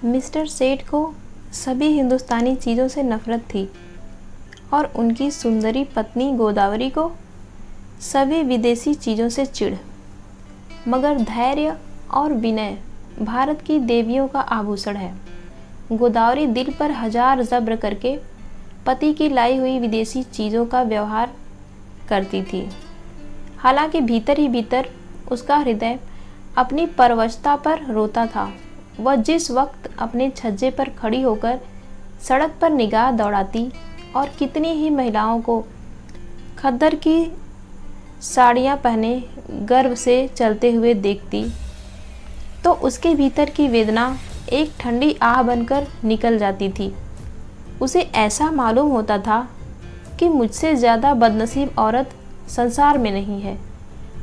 Mister सेठ को सभी हिंदुस्तानी चीज़ों से नफरत थी और उनकी सुंदरी पत्नी गोदावरी को सभी विदेशी चीज़ों से चिढ़। मगर धैर्य और विनय भारत की देवियों का आभूषण है। गोदावरी दिल पर हजार जब्र करके पति की लाई हुई विदेशी चीज़ों का व्यवहार करती थी। हालांकि भीतर ही भीतर उसका हृदय अपनी परवशता पर रोता था। वह जिस वक्त अपने छज्जे पर खड़ी होकर सड़क पर निगाह दौड़ाती और कितनी ही महिलाओं को खद्दर की साड़ियाँ पहने गर्व से चलते हुए देखती, तो उसके भीतर की वेदना एक ठंडी आह बनकर निकल जाती थी। उसे ऐसा मालूम होता था कि मुझसे ज़्यादा बदनसीब औरत संसार में नहीं है।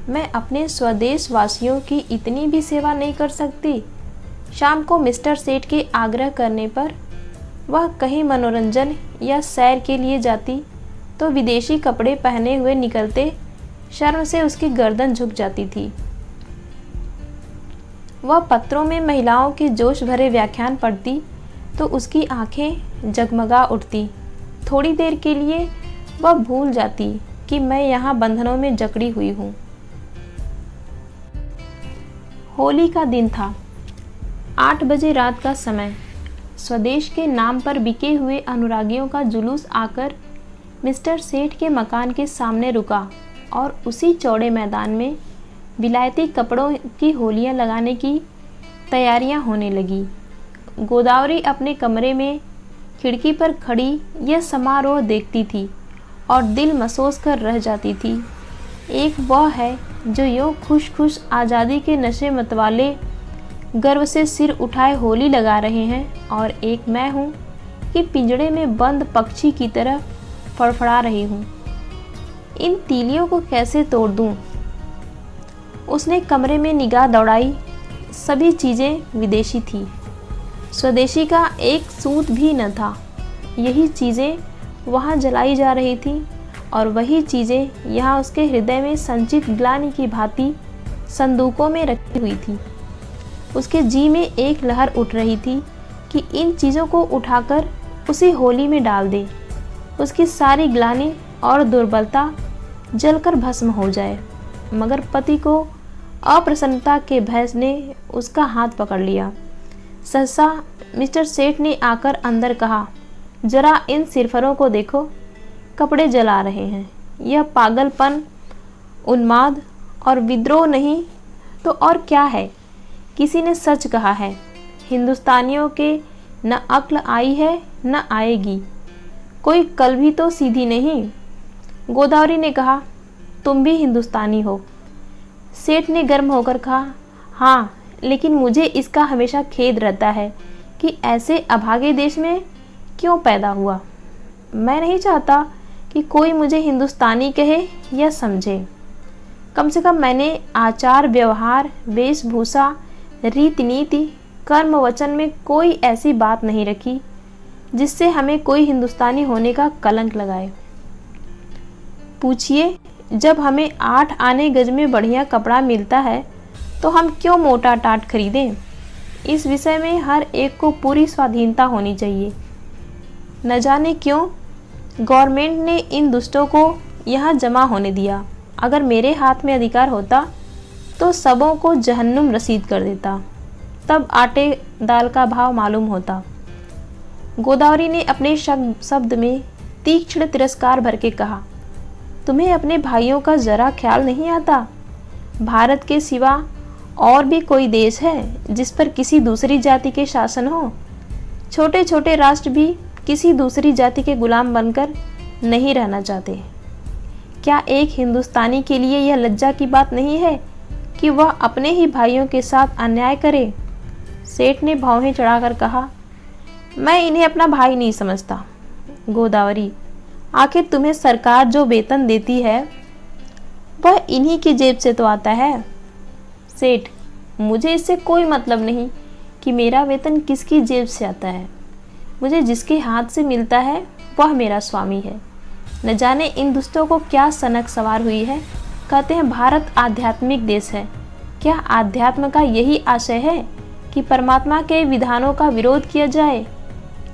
मैं अपने स्वदेश वासियों की इतनी भी सेवा नहीं कर सकती। शाम को मिस्टर सेठ के आग्रह करने पर वह कहीं मनोरंजन या सैर के लिए जाती तो विदेशी कपड़े पहने हुए निकलते शर्म से उसकी गर्दन झुक जाती थी। वह पत्रों में महिलाओं के जोश भरे व्याख्यान पढ़ती तो उसकी आंखें जगमगा उठती। थोड़ी देर के लिए वह भूल जाती कि मैं यहाँ बंधनों में जकड़ी हुई हूँ। होली का दिन था। 8 बजे रात का समय। स्वदेश के नाम पर बिके हुए अनुरागियों का जुलूस आकर मिस्टर सेठ के मकान के सामने रुका और उसी चौड़े मैदान में विलायती कपड़ों की होलियां लगाने की तैयारियां होने लगी। गोदावरी अपने कमरे में खिड़की पर खड़ी यह समारोह देखती थी और दिल मसोस कर रह जाती थी। एक वह है जो यूँ खुश खुश आज़ादी के नशे मतवाले गर्व से सिर उठाए होली लगा रहे हैं, और एक मैं हूँ कि पिंजड़े में बंद पक्षी की तरह फड़फड़ा रही हूँ। इन तीलियों को कैसे तोड़ दूँ? उसने कमरे में निगाह दौड़ाई। सभी चीज़ें विदेशी थी। स्वदेशी का एक सूत भी न था। यही चीज़ें वहाँ जलाई जा रही थी और वही चीज़ें यहाँ उसके हृदय में संचित ग्लानि की भांति संदूकों में रखी हुई थी। उसके जी में एक लहर उठ रही थी कि इन चीज़ों को उठाकर उसी होली में डाल दे। उसकी सारी ग्लानि और दुर्बलता जलकर भस्म हो जाए। मगर पति को अप्रसन्नता के भय ने उसका हाथ पकड़ लिया। सहसा मिस्टर सेठ ने आकर अंदर कहा, जरा इन सिरफरों को देखो, कपड़े जला रहे हैं। यह पागलपन, उन्माद और विद्रोह नहीं तो और क्या है? किसी ने सच कहा है, हिंदुस्तानियों के न अक्ल आई है न आएगी। कोई कल भी तो सीधी नहीं। गोदावरी ने कहा, तुम भी हिंदुस्तानी हो। सेठ ने गर्म होकर कहा, हाँ, लेकिन मुझे इसका हमेशा खेद रहता है कि ऐसे अभागे देश में क्यों पैदा हुआ। मैं नहीं चाहता कि कोई मुझे हिंदुस्तानी कहे या समझे। कम से कम मैंने आचार व्यवहार, वेशभूषा, रीति नीति, कर्म वचन में कोई ऐसी बात नहीं रखी जिससे हमें कोई हिंदुस्तानी होने का कलंक लगाए। पूछिए, जब हमें 8 आने गज में बढ़िया कपड़ा मिलता है तो हम क्यों मोटा टाट खरीदें? इस विषय में हर एक को पूरी स्वाधीनता होनी चाहिए। न जाने क्यों गवर्नमेंट ने इन दुष्टों को यहाँ जमा होने दिया। अगर मेरे हाथ में अधिकार होता तो सबों को जहन्नुम रसीद कर देता। तब आटे दाल का भाव मालूम होता। गोदावरी ने अपने शब्द में तीक्ष्ण तिरस्कार भर के कहा, तुम्हें अपने भाइयों का जरा ख्याल नहीं आता? भारत के सिवा और भी कोई देश है जिस पर किसी दूसरी जाति के शासन हो? छोटे छोटे राष्ट्र भी किसी दूसरी जाति के गुलाम बनकर नहीं रहना चाहते। क्या एक हिंदुस्तानी के लिए यह लज्जा की बात नहीं है कि वह अपने ही भाइयों के साथ अन्याय करे? सेठ ने भौहें चढ़ाकर कहा, मैं इन्हें अपना भाई नहीं समझता। गोदावरी, आखिर तुम्हें सरकार जो वेतन देती है वह इन्हीं की जेब से तो आता है। सेठ, मुझे इससे कोई मतलब नहीं कि मेरा वेतन किसकी जेब से आता है। मुझे जिसके हाथ से मिलता है वह मेरा स्वामी है। न जाने इन दुष्टों को क्या सनक सवार हुई है। कहते हैं भारत आध्यात्मिक देश है। क्या आध्यात्म का यही आशय है कि परमात्मा के विधानों का विरोध किया जाए?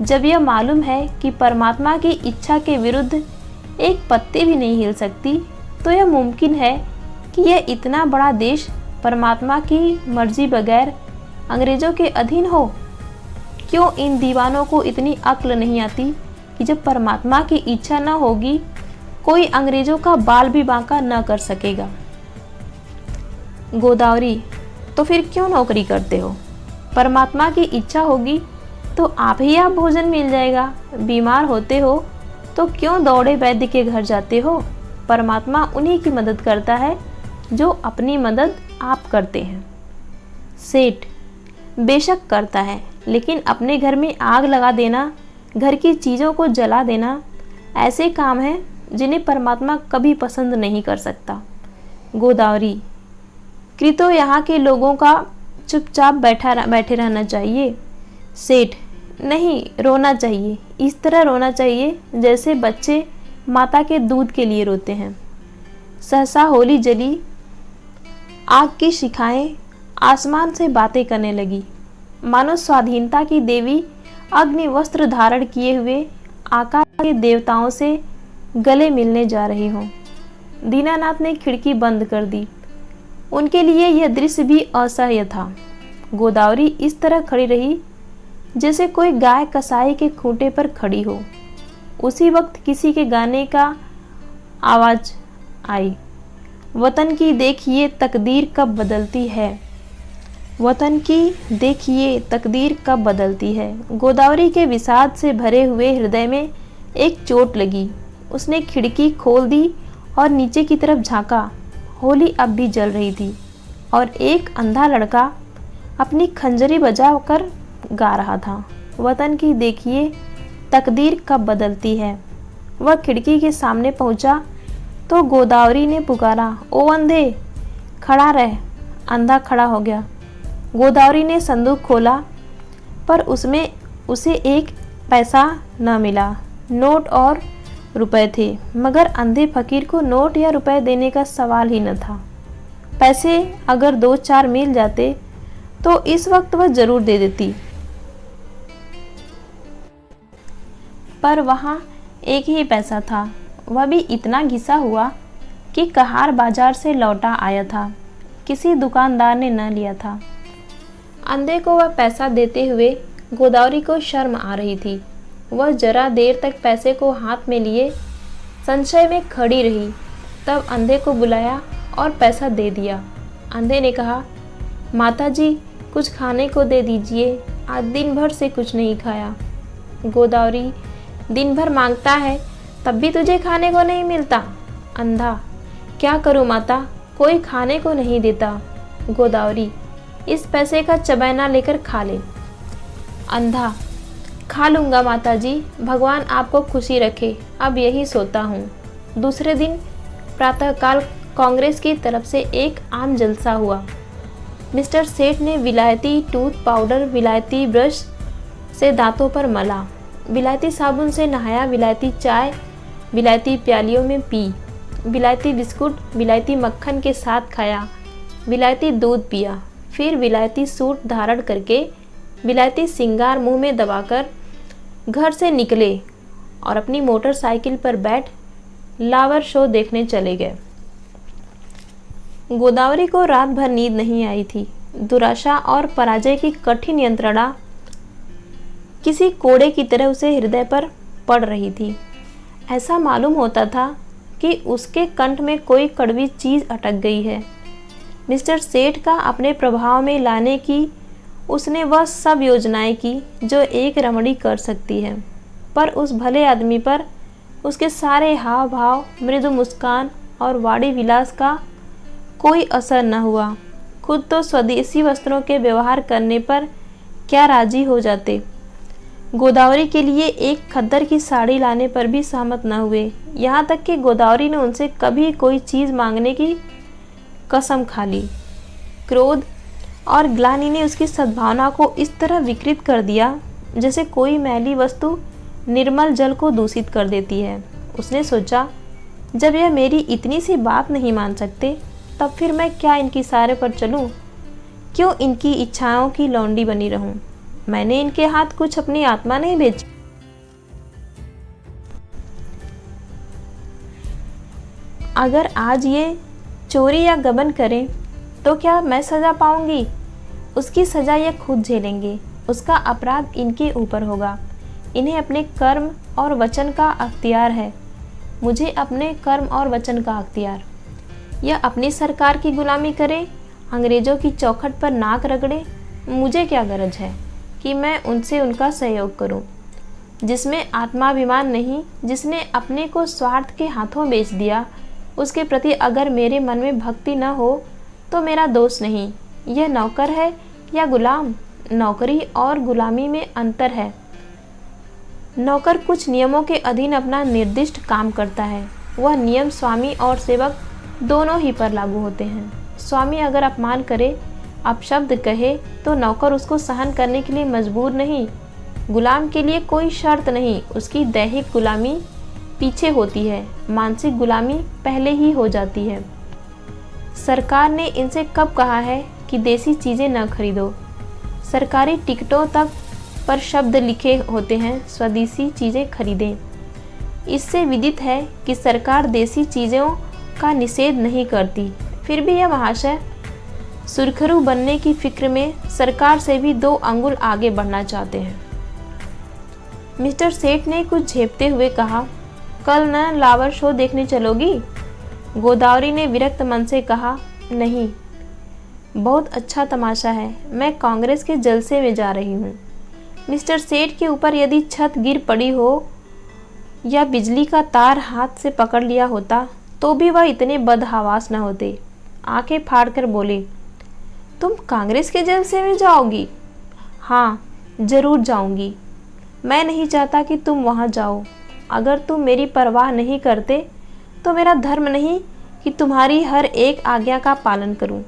जब यह मालूम है कि परमात्मा की इच्छा के विरुद्ध एक पत्ती भी नहीं हिल सकती, तो यह मुमकिन है कि यह इतना बड़ा देश परमात्मा की मर्जी बगैर अंग्रेजों के अधीन हो? क्यों इन दीवानों को इतनी अक्ल नहीं आती कि जब परमात्मा की इच्छा न होगी, कोई अंग्रेजों का बाल भी बांका न कर सकेगा? गोदावरी, तो फिर क्यों नौकरी करते हो? परमात्मा की इच्छा होगी तो आप भोजन मिल जाएगा। बीमार होते हो तो क्यों दौड़े वैद्य के घर जाते हो? परमात्मा उन्हीं की मदद करता है जो अपनी मदद आप करते हैं। सेठ, बेशक करता है, लेकिन अपने घर में आग लगा देना, घर की चीज़ों को जला देना ऐसे काम हैं जिन्हें परमात्मा कभी पसंद नहीं कर सकता। गोदावरी, कृतो यहाँ के लोगों का चुपचाप बैठे रहना चाहिए। सेठ, नहीं, रोना चाहिए। इस तरह रोना चाहिए जैसे बच्चे माता के दूध के लिए रोते हैं। सहसा होली जली, आग की शिखाएं आसमान से बातें करने लगी, मानो स्वाधीनता की देवी अग्नि वस्त्र धारण किए हुए आकाश के देवताओं से गले मिलने जा रही हों। दीनानाथ ने खिड़की बंद कर दी। उनके लिए यह दृश्य भी असह्य था। गोदावरी इस तरह खड़ी रही जैसे कोई गाय कसाई के खूंटे पर खड़ी हो। उसी वक्त किसी के गाने का आवाज आई, वतन की देखिए तकदीर कब बदलती है, वतन की देखिए तकदीर कब बदलती है। गोदावरी के विषाद से भरे हुए हृदय में एक चोट लगी। उसने खिड़की खोल दी और नीचे की तरफ झांका। होली अब भी जल रही थी और एक अंधा लड़का अपनी खंजरी बजाकर गा रहा था, वतन की देखिए तकदीर कब बदलती है। वह खिड़की के सामने पहुंचा तो गोदावरी ने पुकारा, ओ अंधे, खड़ा रह। अंधा खड़ा हो गया। गोदावरी ने संदूक खोला पर उसमें उसे एक पैसा न मिला। नोट और रुपए थे, मगर अंधे फकीर को नोट या रुपए देने का सवाल ही न था। पैसे अगर 2-4 मिल जाते तो इस वक्त वह जरूर दे देती, पर वहाँ एक ही पैसा था, वह भी इतना घिसा हुआ कि कहार बाजार से लौटा आया था, किसी दुकानदार ने न लिया था। अंधे को वह पैसा देते हुए गोदावरी को शर्म आ रही थी। वह जरा देर तक पैसे को हाथ में लिए संशय में खड़ी रही, तब अंधे को बुलाया और पैसा दे दिया। अंधे ने कहा, माताजी, कुछ खाने को दे दीजिए, आज दिन भर से कुछ नहीं खाया। गोदावरी, दिन भर मांगता है तब भी तुझे खाने को नहीं मिलता। अंधा, क्या करूं माता, कोई खाने को नहीं देता। गोदावरी, इस पैसे का चबैना लेकर खा ले। अंधा, खा लूँगा माताजी, भगवान आपको खुशी रखे, अब यही सोता हूँ। दूसरे दिन प्रातःकाल कांग्रेस की तरफ से एक आम जलसा हुआ। मिस्टर सेठ ने विलायती टूथ पाउडर विलायती ब्रश से दांतों पर मला, विलायती साबुन से नहाया, विलायती चाय विलायती प्यालियों में पी, विलायती बिस्कुट विलायती मक्खन के साथ खाया, विलायती दूध पिया, फिर विलायती सूट धारण करके विलायती सिंगार मुंह में दबाकर घर से निकले और अपनी मोटरसाइकिल पर बैठ लावर शो देखने चले गए। गोदावरी को रात भर नींद नहीं आई थी। दुराशा और पराजय की कठिन यंत्रणा किसी कोड़े की तरह उसे हृदय पर पड़ रही थी। ऐसा मालूम होता था कि उसके कंठ में कोई कड़वी चीज़ अटक गई है। मिस्टर सेठ का अपने प्रभाव में लाने की उसने वह सब योजनाएं की जो एक रमणी कर सकती है, पर उस भले आदमी पर उसके सारे हाव भाव, मृदु मुस्कान और वाणी विलास का कोई असर न हुआ। खुद तो स्वदेशी वस्त्रों के व्यवहार करने पर क्या राजी हो जाते, गोदावरी के लिए एक खद्दर की साड़ी लाने पर भी सहमत न हुए। यहाँ तक कि गोदावरी ने उनसे कभी कोई चीज़ मांगने की कसम खा ली। क्रोध और ग्लानि ने उसकी सद्भावना को इस तरह विकृत कर दिया जैसे कोई मैली वस्तु निर्मल जल को दूषित कर देती है। उसने सोचा, जब यह मेरी इतनी सी बात नहीं मान सकते, तब फिर मैं क्या इनकी सारे पर चलूं? क्यों इनकी इच्छाओं की लौंडी बनी रहूं? मैंने इनके हाथ कुछ अपनी आत्मा नहीं बेची। अगर आज ये चोरी या गबन करें तो क्या मैं सज़ा पाऊंगी? उसकी सज़ा ये खुद झेलेंगे। उसका अपराध इनके ऊपर होगा। इन्हें अपने कर्म और वचन का अख्तियार है। मुझे अपने कर्म और वचन का अख्तियार। यह अपनी सरकार की गुलामी करे, अंग्रेज़ों की चौखट पर नाक रगड़े। मुझे क्या गरज है कि मैं उनसे उनका सहयोग करूं। जिसमें आत्माभिमान नहीं, जिसने अपने को स्वार्थ के हाथों बेच दिया, उसके प्रति अगर मेरे मन में भक्ति न हो तो मेरा दोष नहीं। यह नौकर है या गुलाम? नौकरी और गुलामी में अंतर है। नौकर कुछ नियमों के अधीन अपना निर्दिष्ट काम करता है। वह नियम स्वामी और सेवक दोनों ही पर लागू होते हैं। स्वामी अगर अपमान करे, अपशब्द कहे, तो नौकर उसको सहन करने के लिए मजबूर नहीं। गुलाम के लिए कोई शर्त नहीं, उसकी दैहिक गुलामी पीछे होती है, मानसिक गुलामी पहले ही हो जाती है। सरकार ने इनसे कब कहा है कि देसी चीज़ें न खरीदो? सरकारी टिकटों तक पर शब्द लिखे होते हैं, स्वदेशी चीज़ें खरीदें। इससे विदित है कि सरकार देसी चीज़ों का निषेध नहीं करती। फिर भी यह महाशय सुरखरू बनने की फिक्र में सरकार से भी 2 अंगुल आगे बढ़ना चाहते हैं। मिस्टर सेठ ने कुछ झेपते हुए कहा, कल न लावर शो देखने चलोगी? गोदावरी ने विरक्त मन से कहा, नहीं, बहुत अच्छा तमाशा है, मैं कांग्रेस के जलसे में जा रही हूँ। मिस्टर सेठ के ऊपर यदि छत गिर पड़ी हो या बिजली का तार हाथ से पकड़ लिया होता तो भी वह इतने बदहवास न होते। आंखें फाड़कर बोले, तुम कांग्रेस के जलसे में जाओगी? हाँ, जरूर जाऊंगी। मैं नहीं चाहता कि तुम वहाँ जाओ। अगर तुम मेरी परवाह नहीं करते तो मेरा धर्म नहीं कि तुम्हारी हर एक आज्ञा का पालन करूं।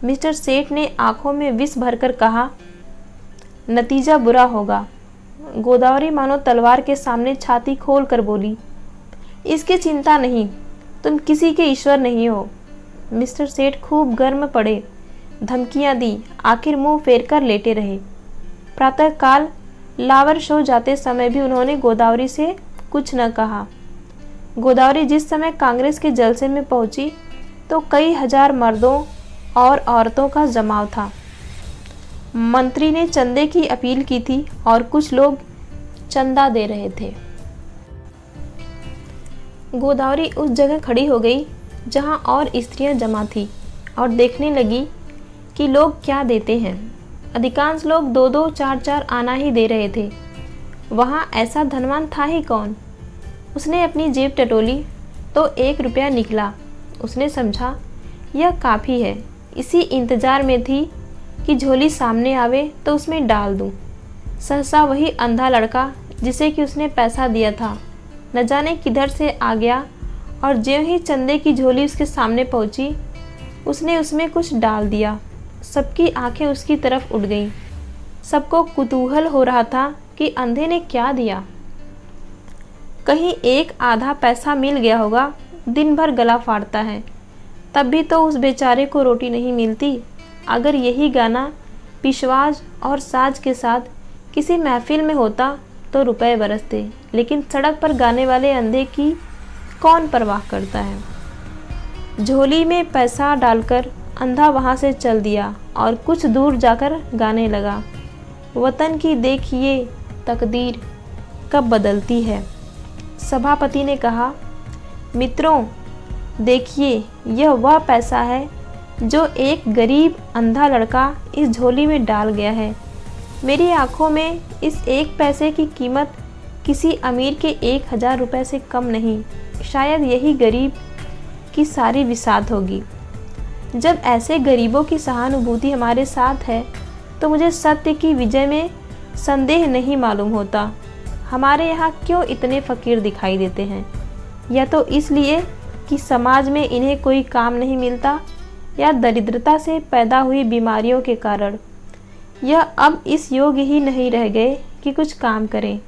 मिस्टर सेठ ने आंखों में विष भरकर कहा, नतीजा बुरा होगा। गोदावरी मानो तलवार के सामने छाती खोल कर बोली, इसकी चिंता नहीं, तुम किसी के ईश्वर नहीं हो। मिस्टर सेठ खूब गर्म पड़े, धमकियां दी, आखिर मुंह फेर कर लेटे रहे। प्रातःकाल लावर शो जाते समय भी उन्होंने गोदावरी से कुछ न कहा। गोदावरी जिस समय कांग्रेस के जलसे में पहुंची तो कई हजार मर्दों और औरतों का जमाव था। मंत्री ने चंदे की अपील की थी और कुछ लोग चंदा दे रहे थे। गोदावरी उस जगह खड़ी हो गई जहां और स्त्रियां जमा थी और देखने लगी कि लोग क्या देते हैं। अधिकांश लोग 2-2, 4-4 आना ही दे रहे थे। वहां ऐसा धनवान था ही कौन? उसने अपनी जेब टटोली तो 1 रुपया निकला। उसने समझा यह काफ़ी है। इसी इंतज़ार में थी कि झोली सामने आवे तो उसमें डाल दूं। सहसा वही अंधा लड़का जिसे कि उसने पैसा दिया था न जाने किधर से आ गया और ज्यों ही चंदे की झोली उसके सामने पहुंची उसने उसमें कुछ डाल दिया। सबकी आंखें उसकी तरफ उठ गईं। सबको कुतूहल हो रहा था कि अंधे ने क्या दिया। कहीं 1 आधा पैसा मिल गया होगा। दिन भर गला फाड़ता है, तब भी तो उस बेचारे को रोटी नहीं मिलती। अगर यही गाना पिशवाज और साज के साथ किसी महफिल में होता तो रुपए बरसते, लेकिन सड़क पर गाने वाले अंधे की कौन परवाह करता है। झोली में पैसा डालकर अंधा वहाँ से चल दिया और कुछ दूर जाकर गाने लगा, वतन की देखिए तकदीर कब बदलती है। सभापति ने कहा, मित्रों देखिए, यह वह पैसा है जो एक गरीब अंधा लड़का इस झोली में डाल गया है। मेरी आंखों में इस 1 पैसे की कीमत किसी अमीर के 1000 रुपये से कम नहीं। शायद यही गरीब की सारी विसात होगी। जब ऐसे गरीबों की सहानुभूति हमारे साथ है तो मुझे सत्य की विजय में संदेह नहीं मालूम होता। हमारे यहाँ क्यों इतने फ़कीर दिखाई देते हैं? या तो इसलिए कि समाज में इन्हें कोई काम नहीं मिलता या दरिद्रता से पैदा हुई बीमारियों के कारण यह अब इस योग्य ही नहीं रह गए कि कुछ काम करें,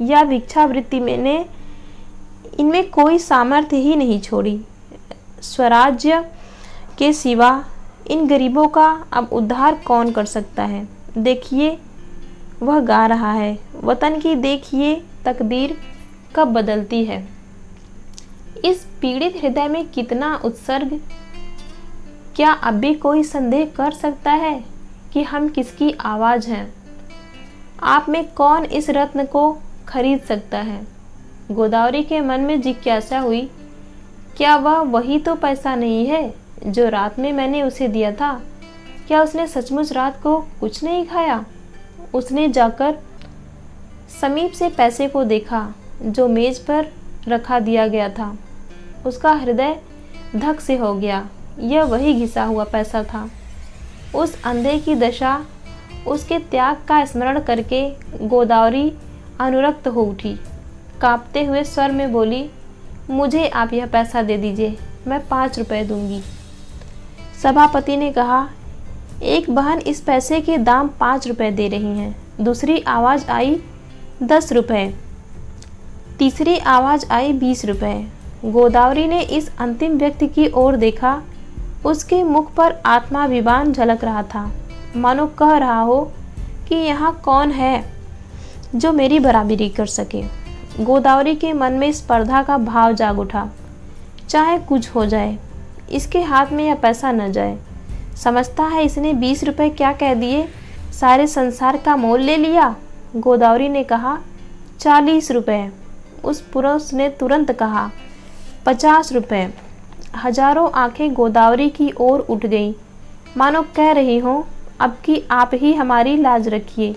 या भिक्षावृत्ति ने इनमें कोई सामर्थ्य ही नहीं छोड़ी। स्वराज्य के सिवा इन गरीबों का अब उद्धार कौन कर सकता है। देखिए वह गा रहा है, वतन की देखिए तकदीर कब बदलती है। इस पीड़ित हृदय में कितना उत्सर्ग। क्या अब भी कोई संदेह कर सकता है कि हम किसकी आवाज़ हैं। आप में कौन इस रत्न को खरीद सकता है। गोदावरी के मन में जिज्ञासा हुई, क्या वह वही तो पैसा नहीं है जो रात में मैंने उसे दिया था। क्या उसने सचमुच रात को कुछ नहीं खाया। उसने जाकर समीप से पैसे को देखा जो मेज पर रखा दिया गया था। उसका हृदय धक से हो गया। यह वही घिसा हुआ पैसा था। उस अंधे की दशा, उसके त्याग का स्मरण करके गोदावरी अनुरक्त हो उठी। कांपते हुए स्वर में बोली, मुझे आप यह पैसा दे दीजिए, मैं 5 रुपए दूंगी। सभापति ने कहा, एक बहन इस पैसे के दाम 5 रुपए दे रही हैं। दूसरी आवाज़ आई 10 रुपए। तीसरी आवाज़ आई 20 रुपए। गोदावरी ने इस अंतिम व्यक्ति की ओर देखा। उसके मुख पर आत्माभिमान झलक रहा था, मानो कह रहा हो कि यहाँ कौन है जो मेरी बराबरी कर सके। गोदावरी के मन में स्पर्धा का भाव जाग उठा। चाहे कुछ हो जाए, इसके हाथ में यह पैसा न जाए। समझता है इसने 20 रुपए क्या कह दिए, सारे संसार का मोल ले लिया। गोदावरी ने कहा 40 रुपए। उस पुरुष ने तुरंत कहा 50 रुपए। हजारों आंखें गोदावरी की ओर उठ गईं, मानो कह रही हो, अब की आप ही हमारी लाज रखिए।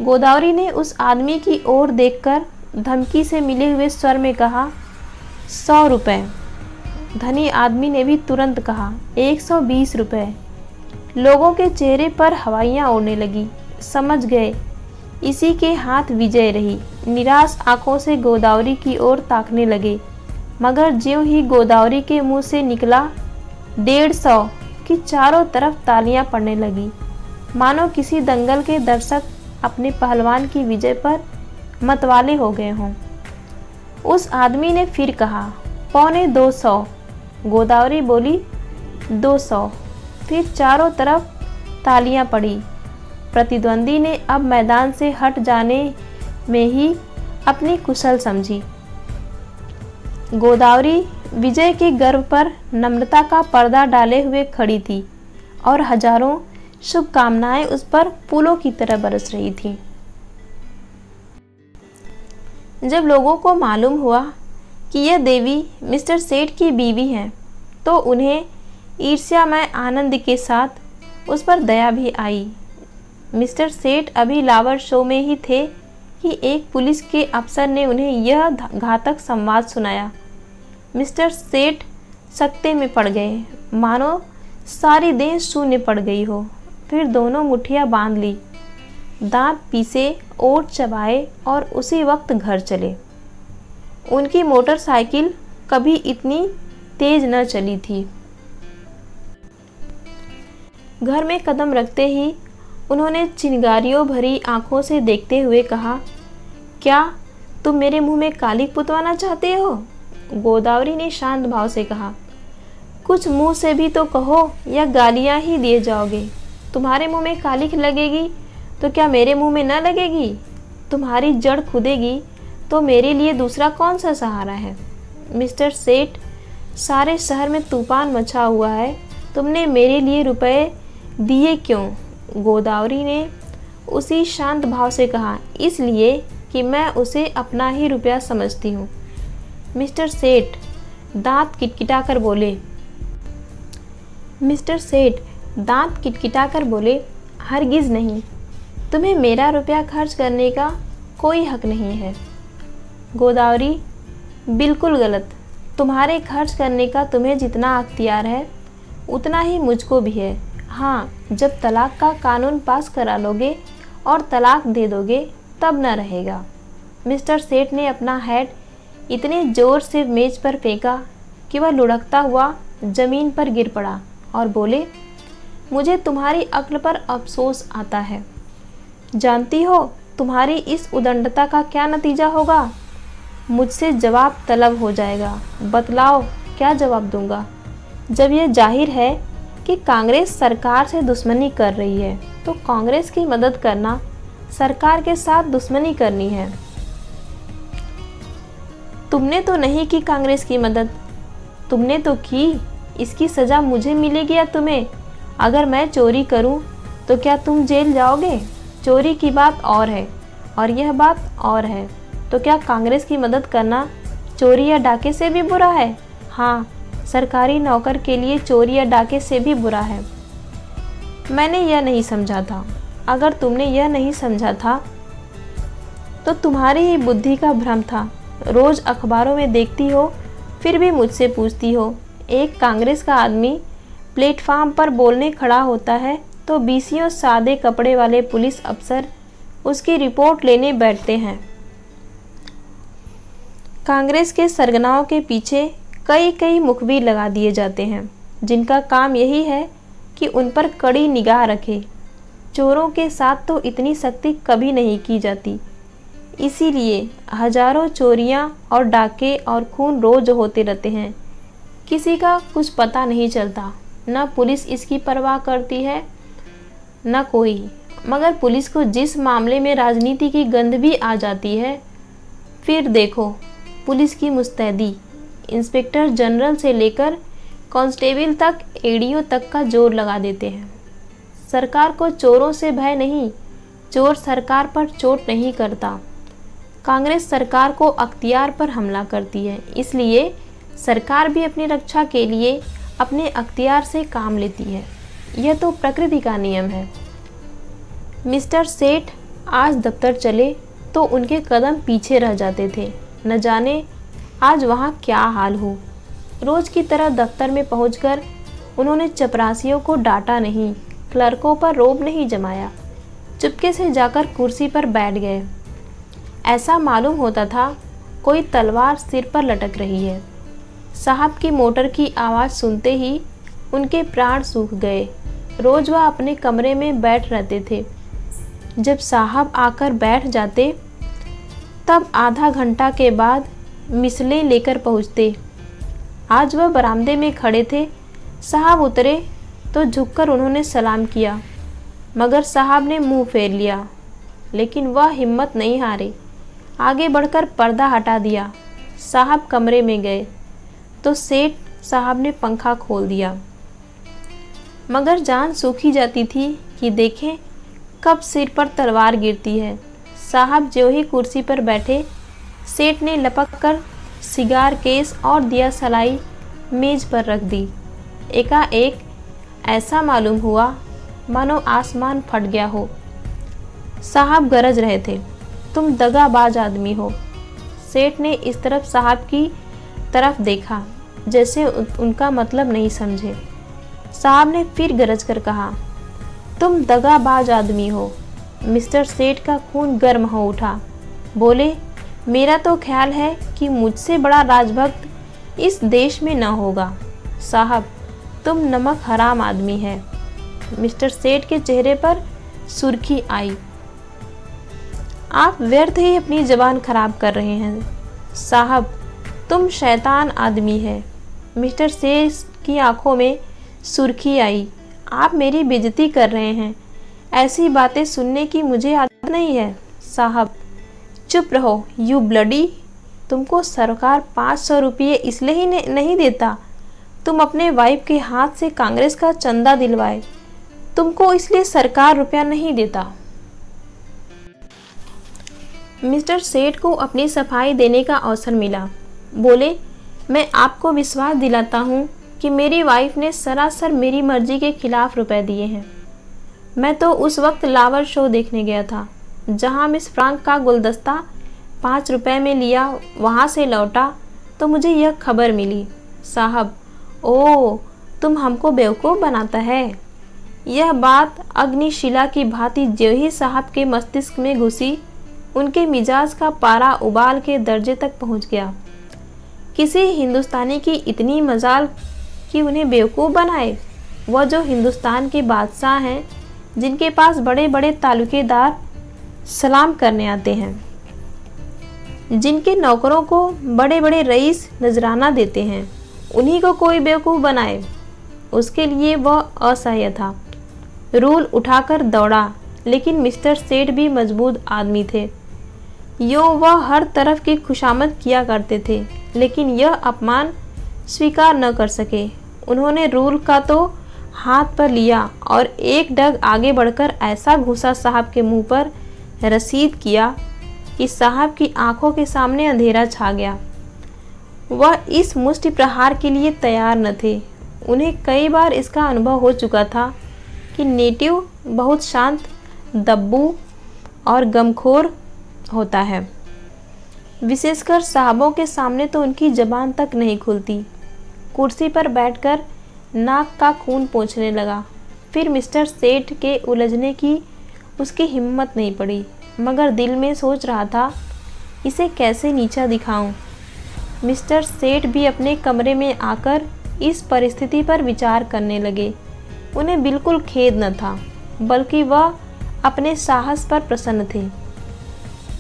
गोदावरी ने उस आदमी की ओर देखकर धमकी से मिले हुए स्वर में कहा 100 रुपए। धनी आदमी ने भी तुरंत कहा 120 रुपए। लोगों के चेहरे पर हवाइयाँ उड़ने लगी। समझ गए इसी के हाथ विजय रही। निराश आंखों से गोदावरी की ओर ताकने लगे, मगर ज्यों ही गोदावरी के मुंह से निकला 150 की चारों तरफ तालियां पड़ने लगी, मानो किसी दंगल के दर्शक अपने पहलवान की विजय पर मतवाले हो गए हों। उस आदमी ने फिर कहा 250। गोदावरी बोली 200। फिर चारों तरफ तालियां पड़ी। प्रतिद्वंदी ने अब मैदान से हट जाने में ही अपनी कुशल समझी। गोदावरी विजय के गर्व पर नम्रता का पर्दा डाले हुए खड़ी थी और हजारों शुभकामनाएं उस पर फूलों की तरह बरस रही थीं। जब लोगों को मालूम हुआ कि यह देवी मिस्टर सेठ की बीवी हैं, तो उन्हें ईर्ष्यामय आनंद के साथ उस पर दया भी आई। मिस्टर सेठ अभी लावर शो में ही थे कि एक पुलिस के अफसर ने उन्हें यह घातक संवाद सुनाया। मिस्टर सेठ सकते में पड़ गए, मानो सारी देह शून्य पड़ गई हो। फिर दोनों मुट्ठियां बांध ली, दांत पीसे, ओठ चबाए और उसी वक्त घर चले। उनकी मोटरसाइकिल कभी इतनी तेज न चली थी। घर में कदम रखते ही उन्होंने चिंगारियों भरी आंखों से देखते हुए कहा, क्या तुम मेरे मुंह में कालिक पुतवाना चाहते हो। गोदावरी ने शांत भाव से कहा, कुछ मुंह से भी तो कहो या गालियां ही दिए जाओगे। तुम्हारे मुंह में कालिक लगेगी तो क्या मेरे मुंह में न लगेगी। तुम्हारी जड़ खुदेगी तो मेरे लिए दूसरा कौन सा सहारा है। मिस्टर सेठ, सारे शहर में तूफान मचा हुआ है, तुमने मेरे लिए रुपए दिए क्यों। गोदावरी ने उसी शांत भाव से कहा, इसलिए कि मैं उसे अपना ही रुपया समझती हूँ। मिस्टर सेठ दांत किटकिटाकर बोले। मिस्टर सेठ दांत किटकिटाकर बोले, हरगिज़ नहीं, तुम्हें मेरा रुपया खर्च करने का कोई हक नहीं है। गोदावरी, बिल्कुल गलत। तुम्हारे खर्च करने का तुम्हें जितना अख्तियार है उतना ही मुझको भी है। हाँ, जब तलाक का कानून पास करा लोगे और तलाक दे दोगे तब न रहेगा। मिस्टर सेठ ने अपना हैट इतने ज़ोर से मेज पर फेंका कि वह लुढ़कता हुआ ज़मीन पर गिर पड़ा और बोले, मुझे तुम्हारी अक्ल पर अफसोस आता है। जानती हो तुम्हारी इस उदंडता का क्या नतीजा होगा। मुझसे जवाब तलब हो जाएगा। बतलाओ क्या जवाब दूंगा, जब यह जाहिर है कि कांग्रेस सरकार से दुश्मनी कर रही है तो कांग्रेस की मदद करना सरकार के साथ दुश्मनी करनी है। तुमने तो नहीं की कांग्रेस की मदद, तुमने तो की, इसकी सज़ा मुझे मिलेगी या तुम्हें? अगर मैं चोरी करूं तो क्या तुम जेल जाओगे? चोरी की बात और है और यह बात और है। तो क्या कांग्रेस की मदद करना चोरी या डाके से भी बुरा है? हाँ, सरकारी नौकर के लिए चोरी या डाके से भी बुरा है। मैंने यह नहीं समझा था। अगर तुमने यह नहीं समझा था तो तुम्हारी ही बुद्धि का भ्रम था। रोज़ अखबारों में देखती हो फिर भी मुझसे पूछती हो। एक कांग्रेस का आदमी प्लेटफार्म पर बोलने खड़ा होता है तो बीसियों सादे कपड़े वाले पुलिस अफसर उसकी रिपोर्ट लेने बैठते हैं। कांग्रेस के सरगनाओं के पीछे कई कई मुखबिर लगा दिए जाते हैं जिनका काम यही है कि उन पर कड़ी निगाह रखे। चोरों के साथ तो इतनी सख्ती कभी नहीं की जाती, इसीलिए हजारों चोरियां और डाके और खून रोज होते रहते हैं। किसी का कुछ पता नहीं चलता, न पुलिस इसकी परवाह करती है न कोई। मगर पुलिस को जिस मामले में राजनीति की गंध भी आ जाती है, फिर देखो पुलिस की मुस्तैदी इंस्पेक्टर जनरल से लेकर कांस्टेबल तक, एडीओ तक का जोर लगा देते हैं। सरकार को चोरों से भय नहीं, चोर सरकार पर चोट नहीं करता। कांग्रेस सरकार को अख्तियार पर हमला करती है, इसलिए सरकार भी अपनी रक्षा के लिए अपने अख्तियार से काम लेती है। यह तो प्रकृति का नियम है। मिस्टर सेठ आज दफ्तर चले तो उनके कदम पीछे रह जाते थे। न जाने आज वहाँ क्या हाल हो। रोज़ की तरह दफ्तर में पहुंचकर उन्होंने चपरासियों को डांटा नहीं, क्लर्कों पर रोब नहीं जमाया। चुपके से जाकर कुर्सी पर बैठ गए। ऐसा मालूम होता था कोई तलवार सिर पर लटक रही है। साहब की मोटर की आवाज़ सुनते ही उनके प्राण सूख गए। रोज़ वह अपने कमरे में बैठ रहते थे। जब साहब आकर बैठ जाते तब आधा घंटा के बाद मिसलें लेकर पहुँचते। आज वह बरामदे में खड़े थे। साहब उतरे तो झुककर उन्होंने सलाम किया, मगर साहब ने मुंह फेर लिया। लेकिन वह हिम्मत नहीं हारे, आगे बढ़कर पर्दा हटा दिया। साहब कमरे में गए तो सेठ साहब ने पंखा खोल दिया, मगर जान सूखी जाती थी कि देखें कब सिर पर तलवार गिरती है। साहब जो ही कुर्सी पर बैठे, सेठ ने लपक कर सिगार केस और दिया सलाई मेज पर रख दी। एकाएक ऐसा मालूम हुआ मानो आसमान फट गया हो। साहब गरज रहे थे, तुम दगाबाज आदमी हो। सेठ ने इस तरफ साहब की तरफ देखा जैसे उनका मतलब नहीं समझे। साहब ने फिर गरज कर कहा, तुम दगाबाज आदमी हो। मिस्टर सेठ का खून गर्म हो उठा। बोले, मेरा तो ख्याल है कि मुझसे बड़ा राजभक्त इस देश में न होगा। साहब, तुम नमक हराम आदमी है। मिस्टर सेठ के चेहरे पर सुर्खी आई। आप व्यर्थ ही अपनी जबान खराब कर रहे हैं। साहब, तुम शैतान आदमी है। मिस्टर सेठ की आंखों में सुर्खी आई। आप मेरी बेइज्जती कर रहे हैं। ऐसी बातें सुनने की मुझे आदत नहीं है। साहब, चुप रहो यू ब्लडी। तुमको सरकार 500 रुपये इसलिए ही नहीं देता तुम अपने वाइफ के हाथ से कांग्रेस का चंदा दिलवाए। तुमको इसलिए सरकार रुपया नहीं देता। मिस्टर सेठ को अपनी सफाई देने का अवसर मिला। बोले, मैं आपको विश्वास दिलाता हूँ कि मेरी वाइफ ने सरासर मेरी मर्जी के खिलाफ रुपए दिए हैं। मैं तो उस वक्त लावर शो देखने गया था जहाँ मिस फ्रांक का गुलदस्ता 5 रुपए में लिया। वहाँ से लौटा तो मुझे यह खबर मिली। साहब, ओ, तुम हमको बेवकूफ़ बनाता है। यह बात अग्निशिला की भांति ज्यों ही साहब के मस्तिष्क में घुसी, उनके मिजाज का पारा उबाल के दर्जे तक पहुँच गया। किसी हिंदुस्तानी की इतनी मजाल कि उन्हें बेवकूफ़ बनाए। वह जो हिंदुस्तान के बादशाह हैं, जिनके पास बड़े बड़े तालुकेदार सलाम करने आते हैं, जिनके नौकरों को बड़े बड़े रईस नजराना देते हैं, उन्हीं को कोई बेवकूफ़ बनाए। उसके लिए वह असह्य था। रूल उठाकर दौड़ा, लेकिन मिस्टर सेठ भी मजबूत आदमी थे। वह हर तरफ की खुशामद किया करते थे, लेकिन यह अपमान स्वीकार न कर सके। उन्होंने रूल का तो हाथ पर लिया और एक डग आगे बढ़कर ऐसा घूसा साहब के मुंह पर रसीद किया कि साहब की आंखों के सामने अंधेरा छा गया। वह इस मुष्टि प्रहार के लिए तैयार न थे। उन्हें कई बार इसका अनुभव हो चुका था कि नेटिव बहुत शांत, दब्बू और गमखोर होता है। विशेषकर साहबों के सामने तो उनकी जबान तक नहीं खुलती। कुर्सी पर बैठकर नाक का खून पोंछने लगा। फिर मिस्टर सेठ के उलझने की उसकी हिम्मत नहीं पड़ी, मगर दिल में सोच रहा था, इसे कैसे नीचा दिखाऊं। मिस्टर सेठ भी अपने कमरे में आकर इस परिस्थिति पर विचार करने लगे। उन्हें बिल्कुल खेद न था, बल्कि वह अपने साहस पर प्रसन्न थे।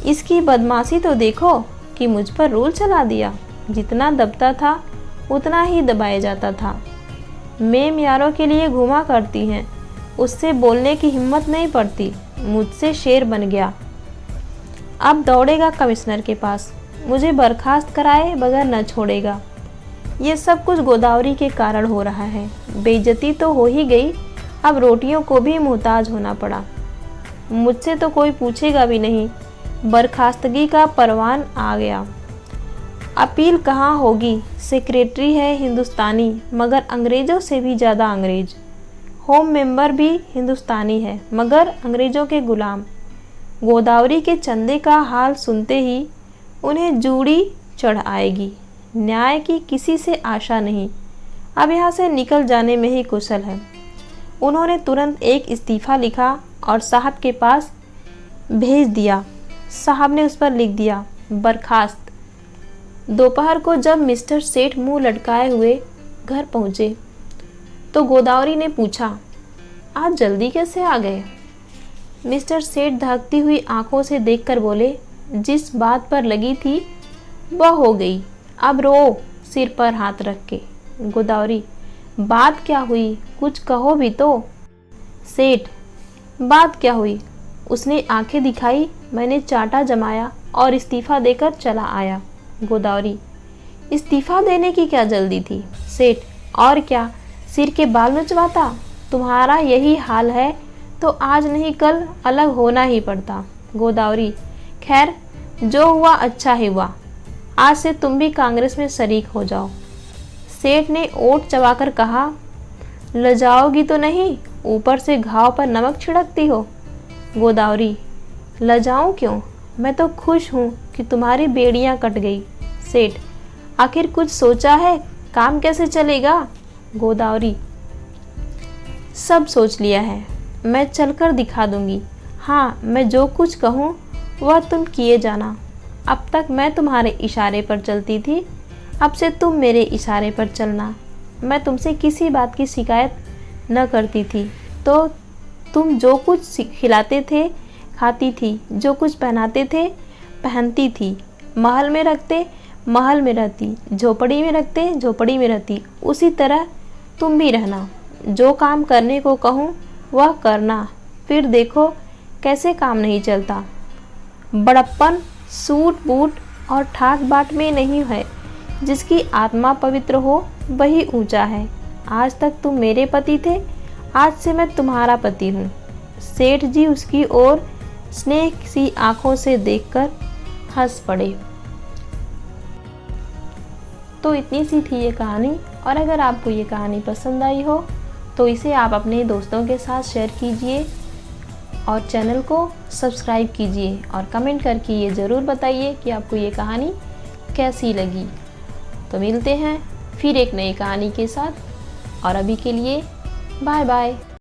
इसकी बदमाशी तो देखो कि मुझ पर रूल चला दिया। जितना दबता था उतना ही दबाया जाता था। मेम यारों के लिए घुमा करती हैं, उससे बोलने की हिम्मत नहीं पड़ती। मुझसे शेर बन गया। अब दौड़ेगा कमिश्नर के पास, मुझे बर्खास्त कराए बगैर न छोड़ेगा। ये सब कुछ गोदावरी के कारण हो रहा है। बेइज्जती तो हो ही गई, अब रोटियों को भी मुहताज होना पड़ा। मुझसे तो कोई पूछेगा भी नहीं। बर्खास्तगी का परवान आ गया। अपील कहाँ होगी? सेक्रेटरी है हिंदुस्तानी, मगर अंग्रेज़ों से भी ज़्यादा अंग्रेज। होम मेंबर भी हिंदुस्तानी है, मगर अंग्रेज़ों के गुलाम। गोदावरी के चंदे का हाल सुनते ही उन्हें जूड़ी चढ़ आएगी। न्याय की किसी से आशा नहीं। अब यहाँ से निकल जाने में ही कुशल है। उन्होंने तुरंत एक इस्तीफ़ा लिखा और साहब के पास भेज दिया। साहब ने उस पर लिख दिया, बर्खास्त। दोपहर को जब मिस्टर सेठ मुंह लटकाए हुए घर पहुँचे तो गोदावरी ने पूछा, आज जल्दी कैसे आ गए? मिस्टर सेठ धड़कती हुई आंखों से देखकर बोले, जिस बात पर लगी थी वह हो गई, अब रो, सिर पर हाथ रख के। गोदावरी, बात क्या हुई? कुछ कहो भी तो। सेठ, बात क्या हुई? उसने आंखें दिखाई, मैंने चाटा जमाया और इस्तीफ़ा देकर चला आया। गोदावरी, इस्तीफ़ा देने की क्या जल्दी थी? सेठ, और क्या, सिर के बाल नोचवाता? तुम्हारा यही हाल है तो आज नहीं कल अलग होना ही पड़ता। गोदावरी, खैर जो हुआ अच्छा ही हुआ। आज से तुम भी कांग्रेस में शरीक हो जाओ। सेठ ने ओठ चबाकर कहा, लजाओगी तो नहीं, ऊपर से घाव पर नमक छिड़कती हो। गोदावरी, लजाऊं क्यों? मैं तो खुश हूँ कि तुम्हारी बेड़ियाँ कट गई। सेठ, आखिर कुछ सोचा है? काम कैसे चलेगा? गोदावरी, सब सोच लिया है, मैं चलकर दिखा दूंगी। हाँ, मैं जो कुछ कहूँ वह तुम किए जाना। अब तक मैं तुम्हारे इशारे पर चलती थी, अब से तुम मेरे इशारे पर चलना। मैं तुमसे किसी बात की शिकायत न करती थी, तो तुम जो कुछ खिलाते थे खाती थी, जो कुछ पहनाते थे पहनती थी, महल में रखते महल में रहती, झोपड़ी में रखते झोपड़ी में रहती। उसी तरह तुम भी रहना। जो काम करने को कहूँ वह करना, फिर देखो कैसे काम नहीं चलता। बड़प्पन सूट बूट और ठाक बाट में नहीं है। जिसकी आत्मा पवित्र हो वही ऊंचा है। आज तक तुम मेरे पति थे, आज से मैं तुम्हारा पति हूँ। सेठ जी उसकी ओर स्नेह सी आंखों से देखकर हंस पड़े। तो इतनी सी थी ये कहानी, और अगर आपको ये कहानी पसंद आई हो तो इसे आप अपने दोस्तों के साथ शेयर कीजिए और चैनल को सब्सक्राइब कीजिए और कमेंट करके ये ज़रूर बताइए कि आपको ये कहानी कैसी लगी। तो मिलते हैं फिर एक नई कहानी के साथ, और अभी के लिए बाय बाय।